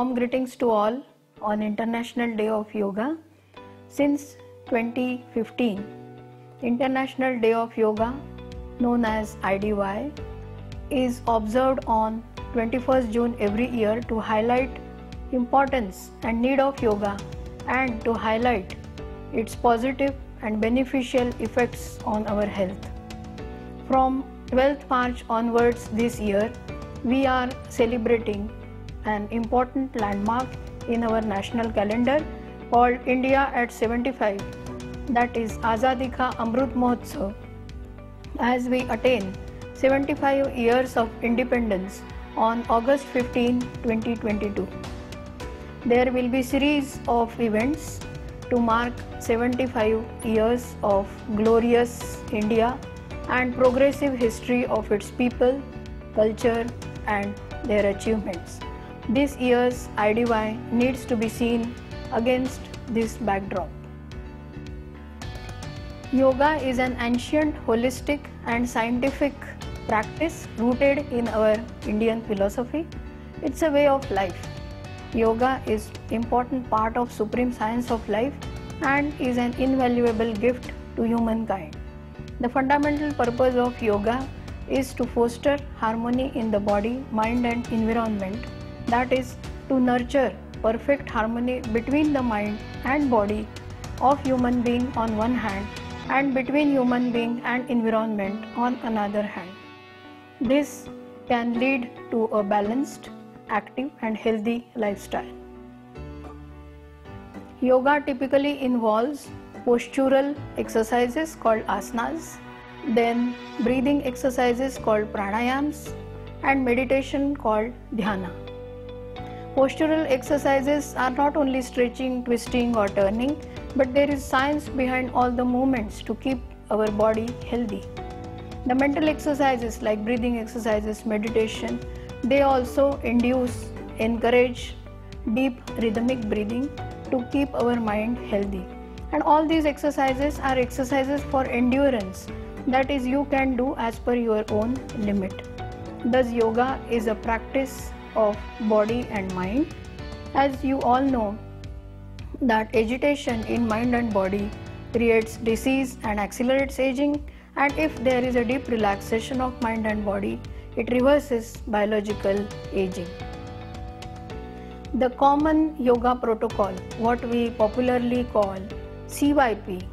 Warm greetings to all on International Day of Yoga. Since 2015, International Day of Yoga, known as IDY, is observed on 21st June every year to highlight importance and need of yoga and to highlight its positive and beneficial effects on our health. From 12th March onwards this year, we are celebrating an important landmark in our national calendar called India at 75, that is Azadi Ka Amrut Mahotsav, as we attain 75 years of independence on August 15, 2022. There will be series of events to mark 75 years of glorious India and progressive history of its people, culture and their achievements. This year's IDY needs to be seen against this backdrop. Yoga is an ancient, holistic and scientific practice rooted in our Indian philosophy. It's a way of life. Yoga is an important part of supreme science of life and is an invaluable gift to humankind. The fundamental purpose of yoga is to foster harmony in the body, mind and environment. That is, to nurture perfect harmony between the mind and body of human being on one hand and between human being and environment on another hand. This can lead to a balanced, active and healthy lifestyle. Yoga typically involves postural exercises called asanas, then breathing exercises called pranayams and meditation called dhyana. Postural exercises are not only stretching, twisting or turning, but there is science behind all the movements to keep our body healthy. The mental exercises like breathing exercises, meditation, they also encourage deep rhythmic breathing to keep our mind healthy. And all these exercises are exercises for endurance, that is, you can do as per your own limit. Thus, yoga is a practice of body and mind. As you all know that agitation in mind and body creates disease and accelerates aging, and if there is a deep relaxation of mind and body, it reverses biological aging. The common yoga protocol, what we popularly call CYP,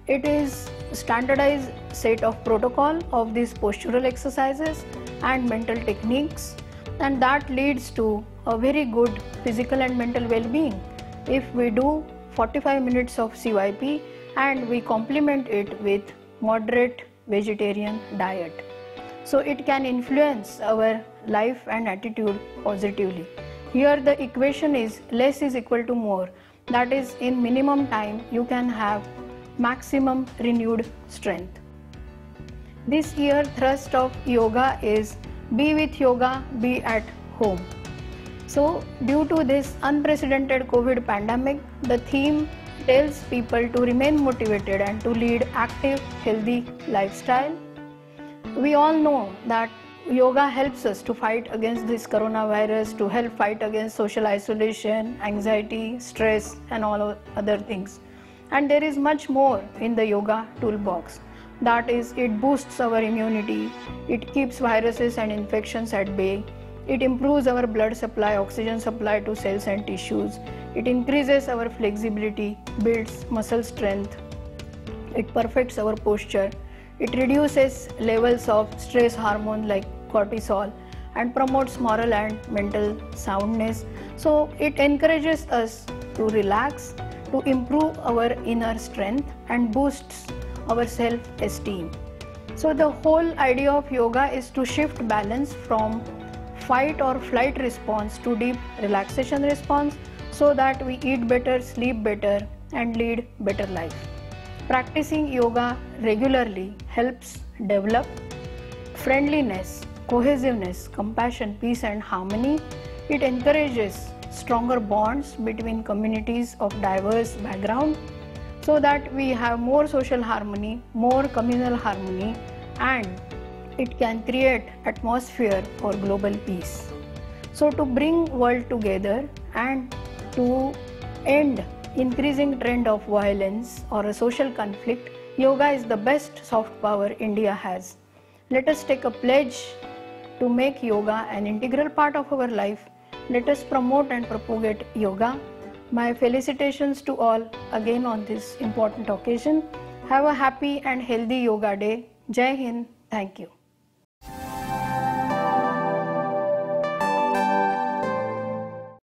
it is standardized set of protocol of these postural exercises and mental techniques, and that leads to a very good physical and mental well-being. If we do 45 minutes of CYP and we complement it with moderate vegetarian diet, so it can influence our life and attitude positively. Here the equation is less is equal to more, that is, in minimum time you can have maximum renewed strength. This year thrust of yoga is be with yoga, be at home. So due to this unprecedented COVID pandemic, the theme tells people to remain motivated and to lead active, healthy lifestyle. We all know that yoga helps us to fight against this coronavirus, to help fight against social isolation, anxiety, stress and all other things. And there is much more in the yoga toolbox. That is, it boosts our immunity, it keeps viruses and infections at bay, it improves our blood supply, oxygen supply to cells and tissues, it increases our flexibility, builds muscle strength, it perfects our posture, it reduces levels of stress hormone like cortisol and promotes moral and mental soundness. So it encourages us to relax, to improve our inner strength and boosts our self-esteem. So the whole idea of yoga is to shift balance from fight or flight response to deep relaxation response, so that we eat better, sleep better and lead better life. Practicing yoga regularly helps develop friendliness, cohesiveness, compassion, peace and harmony. It encourages stronger bonds between communities of diverse background, so that we have more social harmony, more communal harmony, and it can create atmosphere for global peace. So to bring world together and to end increasing trend of violence or a social conflict, yoga is the best soft power India has. Let us take a pledge to make yoga an integral part of our life. Let us promote and propagate yoga. My felicitations to all again on this important occasion. Have a happy and healthy yoga day. Jai Hind. Thank you.